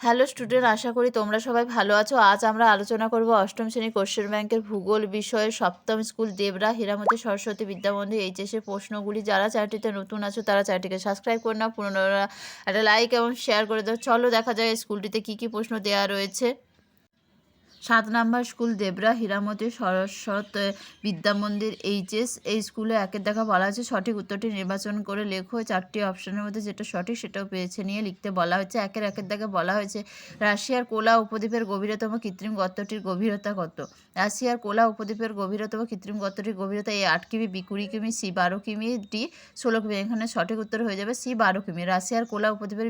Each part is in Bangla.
হ্যালো স্টুডেন্ট, আশা করি তোমরা সবাই ভালো আছো। আজ আমরা আলোচনা করব অষ্টম শ্রেণী কোশ্চেন ব্যাংকের ভূগোল বিষয়ের সপ্তম স্কুল দেবরা হীরামতি সরস্বতী বিদ্যামন্দির এইচএসের প্রশ্নগুলি। যারা চ্যানেলটিতে নতুন আছো তারা চ্যানেলটিকে সাবস্ক্রাইব করে নাও, পুনরায় একটা লাইক এবং শেয়ার করে দাও। চলো দেখা যায় স্কুলটিতে কী কী প্রশ্ন দেওয়া রয়েছে। 7 নম্বর স্কুল দেবরা হীরামতি সরস্বত বিদ্যামন্দির এইচএস। এই স্কুলে একের দেখা বলা আছে সঠিক উত্তরটি নির্বাচন করে লেখো। 4টি অপশনের মধ্যে যেটা সঠিক সেটাও বেছে নিয়ে লিখতে বলা হয়েছে। একের দাগে বলা হয়েছে রাশিয়ার কোলা উপদ্বীপের গভীরতম কৃত্রিম গর্তটির গভীরতা কত। রাশিয়ার কোলা উপদ্বীপের গভীরতম কৃত্রিম গর্তটির গভীরতা এ 8 কিমি, বি 20 কিমি, সি 12 কিমি, ডি 16 কিমি। এখানে সঠিক উত্তর হয়ে যাবে সি 12 কিমি। রাশিয়ার কোলা উপদ্বীপের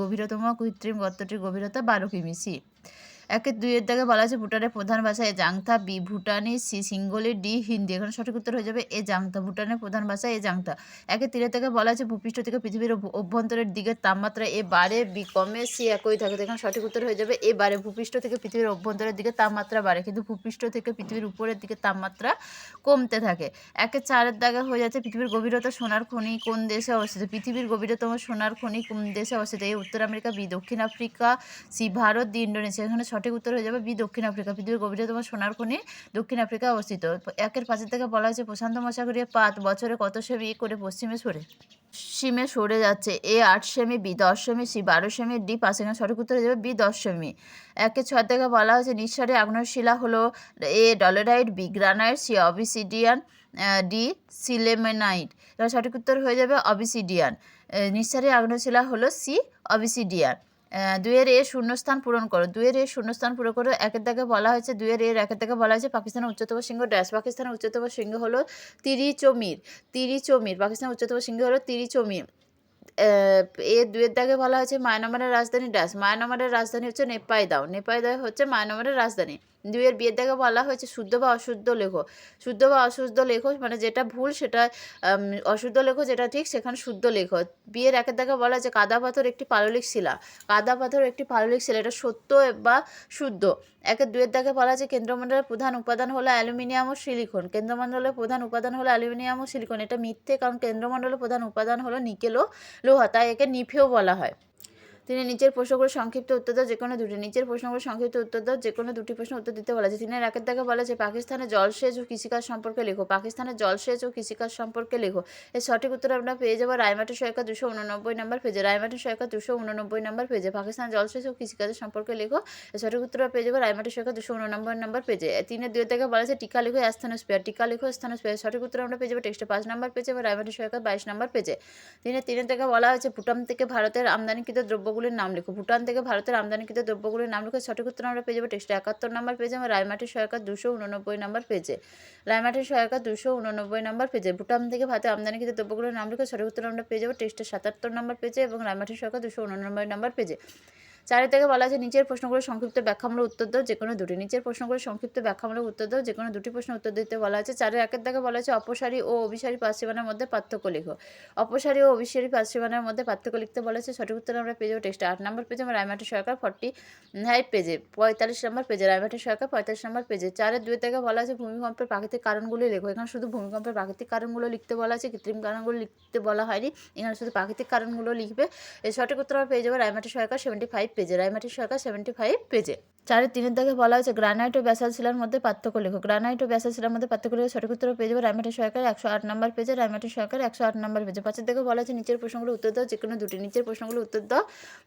গভীরতম কৃত্রিম গর্তটির গভীরতা 12 কিমি, সি। একের দুইয়ের দাগে বলা আছে ভুটানের প্রধান ভাষা এ জাংথা, বি ভুটানি, সি সিঙ্গলি, ডি হিন্দি। এখানে সঠিক উত্তর হয়ে যাবে এ জাংথা। ভুটানের প্রধান ভাষা এ জাংথা। একের তিনের দাগে বলা আছে ভূপৃষ্ঠ থেকে পৃথিবীর অভ্যন্তরের দিকের তাপমাত্রা এ বাড়ে, বি কমে, সি একই থাকে। এখানে সঠিক উত্তর হয়ে যাবে এ বাড়ে। ভূপৃষ্ঠ থেকে পৃথিবীর অভ্যন্তরের দিকে তাপমাত্রা বাড়ে, কিন্তু ভূপৃষ্ঠ থেকে পৃথিবীর উপরের দিকে তাপমাত্রা কমতে থাকে। একের চারের দাগে হয়ে যাচ্ছে পৃথিবীর গভীরতা সোনার খনি কোন দেশে অবস্থিত। পৃথিবীর গভীরতম সোনার খনি কোন দেশে অবস্থিত। এ উত্তর আমেরিকা, বি দক্ষিণ Africa, C Bharat, D Indonesia. এখানে সঠিক উত্তর হয়ে যাবে বি দক্ষিণ আফ্রিকা। পৃথিবীর গভীরতম সোনার খনি দক্ষিণ আফ্রিকায় অবস্থিত। একের পাঁচের থেকে বলা হয়েছে প্রশান্ত মহাসাগরীয় পাত বছরে কত সেমি করে পশ্চিমে সরে যাচ্ছে। A 8 cm, B 10 cm, C 12 cm, D 5। এখানে সঠিক উত্তর হয়ে যাবে বি 10 সেমি। একের ছয় থেকে বলা হয়েছে নিঃসারী আগ্নেয়শিলা হলো A dolerite, B granite, C obsidian, D sillimanite. এবার সঠিক উত্তর হয়ে যাবে অবিসিডিয়ান। নিঃসারী আগ্নেয়শিলা হলো সি অবিসিডিয়ান। দুইয়ের এ শূন্যস্থান পূরণ করো। দুইয়ের এ শূন্যস্থান পূরণ করো। একের দাগে বলা হয়েছে একের দাগে বলা হয়েছে পাকিস্তানের উচ্চতম শৃঙ্গ ড্যাশ। পাকিস্তানের উচ্চতম শৃঙ্গ হলো তিরিচমির। পাকিস্তানের উচ্চতম শৃঙ্গ হলো তিরিচমির। এর দুয়ের দাগে বলা হয়েছে মায়ানমারের রাজধানী ড্যাশ। মায়ানমারের রাজধানী হচ্ছে নেপাইদাও। নেপাইদাও হচ্ছে মায়ানমারের রাজধানী। দুইয়ের বিয়ের দাগে বলা হয়েছে শুদ্ধ বা অশুদ্ধ লেখো। শুদ্ধ বা অশুদ্ধ লেখো মানে যেটা ভুল সেটা অশুদ্ধ লেখো, যেটা ঠিক সেখানে শুদ্ধ লেখো। বিয়ের একের দাগে বলা হয়েছে কাদা পাথর একটি পাললিক শিলা। কাদা পাথর একটি পাললিক শিলা, এটা সত্য বা শুদ্ধ। একের দুয়ের দাগে বলা আছে কেন্দ্রমণ্ডলের প্রধান উপাদান হলো অ্যালুমিনিয়াম ও সিলিকন। কেন্দ্রমণ্ডলের প্রধান উপাদান হলো অ্যালুমিনিয়াম ও সিলিকন। এটা মিথ্যে, কারণ কেন্দ্রমণ্ডলের প্রধান উপাদান হলো নিকেল ও লোহা, তাই একে নিফেও বলা হয়। তিনি নিচের প্রশ্নগুলো সংক্ষিপ্ত উত্তর দাও, যে কোনো দুটি। নিচের প্রশ্নগুলো সংক্ষিপ্ত উত্তর দাও, যে কোনো দুটি প্রশ্ন উত্তর দিতে বলা আছে। তিনের একের দাগে বলা আছে পাকিস্তানের জলসেচ ও কৃষিকাজ সম্পর্কে লেখো। পাকিস্তানের জলসেচ ও কৃষিকাজ সম্পর্কে লেখো। এর সঠিক উত্তর আমরা পেয়ে যাবো রায়মাটি সহায়িকা 289 নম্বর পেজে। রায়মাটি সহায়িকা 289 নম্বর পেজে পাকিস্তানের জলসেচ ও কৃষিকাজের সম্পর্কে লেখো। এর সঠিক উত্তর পেয়ে যাবো রায়মাটি সহায়িকা 289 নম্বর পেজে। তিনের দুই থেকে বলা আছে টিকা লেখো স্থানোস্ফিয়ার। টিকা লেখো স্থানোস্ফিয়ার। সঠিক উত্তর আমরা পেয়ে যাবো টেক্সটে 5 নম্বর পেজে এবং রায়মাটি সহায়িকা 22 নম্বর পেজে। তিনের থেকে বলা হয়েছে ভুটান থেকে ভারতের আমদানিকৃত দ্রব্যগুলির নাম লেখো। ভুটান থেকে ভারতের আমদানিকৃত দ্রব্যগুলির নাম লেখো। সঠিক উত্তর আমরা পেয়ে যাবো টেক্সটে 71 নম্বর পেজে এবং রায়মাটির সহায়িকা 289 নম্বর পেজে। রায়মাটির সহায়িকা 289 নম্বর পেজে। ভুটান থেকে ভারতের আমদানিকৃত দ্রব্যগুলির নাম লেখো। সঠিক উত্তর আমরা পেয়ে যাবো টেক্সটে 77 নম্বর পেজে এবং রায়মাটির সহায়িকা 289 নম্বর পেজে। 4 থেকে বলা আছে নিচের প্রশ্নগুলো সংক্ষিপ্ত ব্যাখ্যামূলক উত্তর দাও, যে কোনো দুটি। নিচের প্রশ্নগুলো সংক্ষিপ্ত ব্যাখ্যামূলক উত্তর দাও, যে কোনো দুটি প্রশ্ন উত্তর দিতে বলা আছে। 4 একের দাগে বলা আছে অপসারী ও অভিসারী পার্শ্বীমানার মধ্যে পার্থক্য লেখো। অপসারী ও অভিসারী পার্শ্বীমানার মধ্যে পার্থক্য লিখতে বলা আছে। সঠিক উত্তর আমরা পেয়ে যাবো টেক্সটে 8 নম্বর পেজে এবং রায়মাটির সহায়িকা 45 পেজে। 45 নম্বর পেজে রায়মাটির সহায়িকা 45 নম্বর পেজে। 4 2 থেকে বলা আছে ভূমিকম্পের প্রাকৃতিক কারণগুলি লেখো। এখানে শুধু ভূমিকম্পের প্রাকৃতিক কারণগুলো লিখতে বলা আছে, কৃত্রিম কারণগুলো লিখতে বলা হয়নি। এখানে শুধু প্রাকৃতিক কারণগুলো লিখবে। এর সঠিক উত্তর আমরা পেয়ে যাবো রায়মাটির সহায়িকা 75 পেজে। রায়মাটির সহায়িকা 75 পেজে। 4 3 থেকে বলা হয়েছে গ্রানাইট ও ব্যাসাল্ট শিলার মধ্যে পার্থক্য লেখো। গ্রানাইট ও ব্যাসাল্ট শিলার মধ্যে পার্থক্য লেখো। সঠিক উত্তর পেয়ে যাবো রায়মাটির সহায়িকার 108 নম্বর পেজে। রায়মাটির সহায়িকার 108 নম্বর পেজে। 5 থেকে বলা হয়েছে নিচের প্রশ্নগুলো উত্তর দাও, যে কোনো দুটি। নিচের প্রশ্নগুলো উত্তর দাও,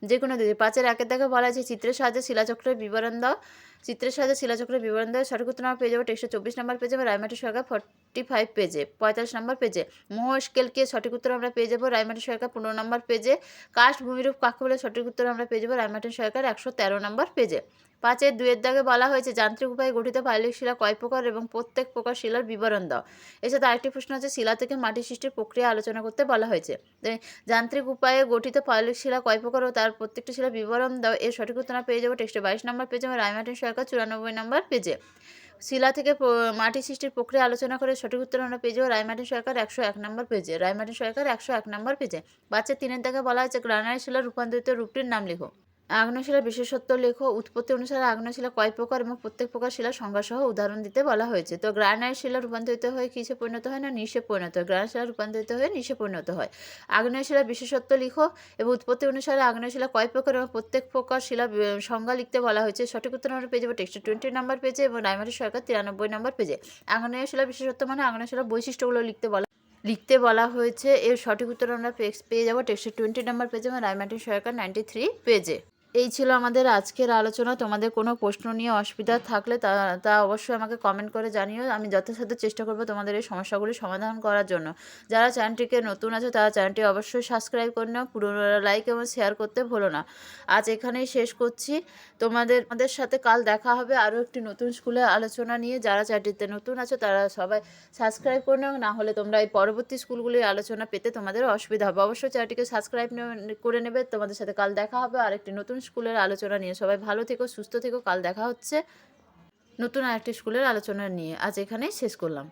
যে কোনো দুটি। 5 একের থেকে বলা হয়েছে চিত্রের সাহায্যে শিলাচক্রের বিবরণ দাও। চিত্রের সাহায্যে শিলাচক্রের বিবরণ দেওয়া। সঠিক উত্তর আমরা পেয়ে যাবো টেক্সটে 24 নম্বর পেজে এবং রায়মাটির সহায়িকা 45 পেজে। 45 নম্বর পেজে। মোহ স্কেলকে সঠিক উত্তর আমরা পেয়ে যাবো রায়মাটির সহায়িকা 15 নম্বর পেজে। কাস্ট ভূমিরূপ কাকে বলে সঠিক উত্তর আমরা পেয়ে যাবো রায়মাটির সহায়িকার 113 নম্বর পেজে। 5 2 দাগে বলা হয়েছে যান্ত্রিক উপায়ে গঠিত পাললিক শিলা কয় প্রকার এবং প্রত্যেক প্রকার শিলার বিবরণ দাও। এছাড়া আরেকটি প্রশ্ন আছে শিলা থেকে মাটি সৃষ্টির প্রক্রিয়া আলোচনা করতে বলা হয়েছে। যান্ত্রিক উপায়ে গঠিত পাললিক শিলা কয় প্রকার ও তার প্রত্যেকটি শিলার বিবরণ দাও। এর সঠিক উত্তর আমরা পেয়ে যাবো টেক্সটে 22 নম্বর পেজে এবং রায়মাটির সহায়িকা 94 নম্বর পেজে। শিলা থেকে মাটি সৃষ্টির প্রক্রিয়া আলোচনা করে সঠিক উত্তর আমরা পেয়ে যাবো রায়মাটির সহায়িকার 101 নম্বর পেজে। রায়মাটির সহায়িকার 101 নম্বর পেজে। 5 3 দাগে বলা হয়েছে গ্রানাইট শিলার রূপান্তরিত রূপটির নাম লেখো। আগ্নেয় শিলার বিশেষত্ব লেখো। উৎপত্তি অনুসারে আগ্নেয় শিলা কয় প্রকার এবং প্রত্যেক প্রকার শিলার সংজ্ঞাসহ উদাহরণ দিতে বলা হয়েছে। তো গ্রানাইট শিলা রূপান্তরিত হয়ে কিসে পরিণত হয় না নিশে পরিণত হয়। গ্রানাইট শিলা রূপান্তরিত হয়ে নিশে পরিণত হয়। আগ্নেয় শিলার বিশেষত্ব লিখো এবং উৎপত্তি অনুসারে আগ্নেয় শিলা কয় প্রকার এবং প্রত্যেক প্রকার শিলা সংজ্ঞা লিখতে বলা হয়েছে। সঠিক উত্তর আমরা পেয়ে যাবো টেক্সটে 20 নম্বর পেজে এবং রায়মাটি সরকার 93 নম্বর পেজে। আগ্নেয় শিলার বিশেষত্ব মানে আগ্নেয় শিলার বৈশিষ্ট্যগুলো লিখতে বলা হয়েছে। এর সঠিক উত্তর আমরা পেয়ে যাবো টেক্সটে 20 নম্বর পেজে এবং রায়মাটি সরকার 93 পেজে। এই ছিল আমাদের আজকের আলোচনা। তোমাদের কোনো প্রশ্ন নিয়ে অসুবিধা থাকলে তা অবশ্যই আমাকে কমেন্ট করে জানিও। আমি যথাসাধ্য চেষ্টা করব তোমাদের এই সমস্যাগুলি সমাধান করার জন্য। যারা চ্যানেলটিকে নতুন আছে তারা চ্যানেলটি অবশ্যই সাবস্ক্রাইব করে নাও, পুরনো লাইক এবং শেয়ার করতে ভুলো না। আজ এখানেই শেষ করছি। তোমাদের সাথে কাল দেখা হবে আরও একটি নতুন স্কুলের আলোচনা নিয়ে। যারা চ্যানেলটিতে নতুন আছো তারা সবাই সাবস্ক্রাইব করে নাও, না হলে তোমরা এই পরবর্তী স্কুলগুলির আলোচনা পেতে তোমাদের অসুবিধা হবে। অবশ্যই চ্যানেলটিকে সাবস্ক্রাইব করে নেবে। তোমাদের সাথে কাল দেখা হবে আরেকটি নতুন স্কুলের আলোচনা নিয়ে। সবাই ভালো থেকো, সুস্থ থেকো। কাল দেখা হচ্ছে নতুন আরেকটি স্কুলের আলোচনা নিয়ে। আজ এখানেই শেষ করলাম।